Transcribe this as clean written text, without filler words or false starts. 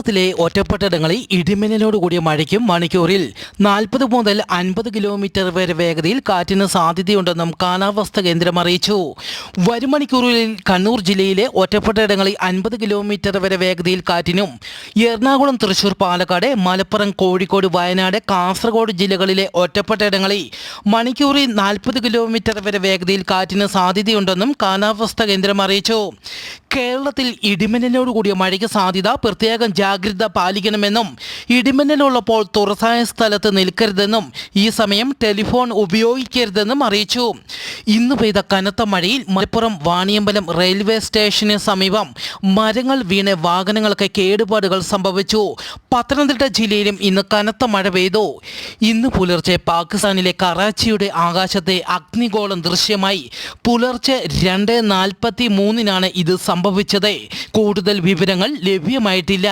കേരളത്തിലെ ഒറ്റപ്പെട്ടയിടങ്ങളിൽ ഇടിമിന്നലോടുകൂടിയ മഴയ്ക്കും മണിക്കൂറിൽ 40 മുതൽ 50 കിലോമീറ്റർ വരെ വേഗതയിൽ കാറ്റിന് സാധ്യതയുണ്ടെന്നും കാലാവസ്ഥാ കേന്ദ്രം അറിയിച്ചു. വരും മണിക്കൂറുകളിൽ കണ്ണൂർ ജില്ലയിലെ ഒറ്റപ്പെട്ടയിടങ്ങളിൽ 50 കിലോമീറ്റർ വരെ വേഗതയിൽ കാറ്റിനും എറണാകുളം, തൃശൂർ, പാലക്കാട്, മലപ്പുറം, കോഴിക്കോട്, വയനാട്, കാസർഗോഡ് ജില്ലകളിലെ ഒറ്റപ്പെട്ടയിടങ്ങളിൽ മണിക്കൂറിൽ 40 കിലോമീറ്റർ വരെ വേഗതയിൽ കാറ്റിന് സാധ്യതയുണ്ടെന്നും കാലാവസ്ഥാ കേന്ദ്രം അറിയിച്ചു. കേരളത്തിൽ ഇടിമിന്നലോടുകൂടിയ മഴയ്ക്ക് സാധ്യത, പ്രത്യേകം ജാഗ്രത പാലിക്കണമെന്നും ഇടിമിന്നലുള്ളപ്പോൾ തുറസായ സ്ഥലത്ത് നിൽക്കരുതെന്നും ഈ സമയം ടെലിഫോൺ ഉപയോഗിക്കരുതെന്നും അറിയിച്ചു. ഇന്ന് പെയ്ത കനത്ത മഴയിൽ മലപ്പുറം വാണിയമ്പലം റെയിൽവേ സ്റ്റേഷന് സമീപം മരങ്ങൾ വീണ് വാഹനങ്ങൾക്ക് കേടുപാടുകൾ സംഭവിച്ചു. പത്തനംതിട്ട ജില്ലയിലും ഇന്ന് കനത്ത മഴ പെയ്തു. ഇന്ന് പുലർച്ചെ പാകിസ്ഥാനിലെ കറാച്ചിയുടെ ആകാശത്തെ അഗ്നിഗോളം ദൃശ്യമായി. പുലർച്ചെ 2:43 ഇത് സംഭവിച്ചത്. കൂടുതൽ വിവരങ്ങൾ ലഭ്യമായിട്ടില്ല.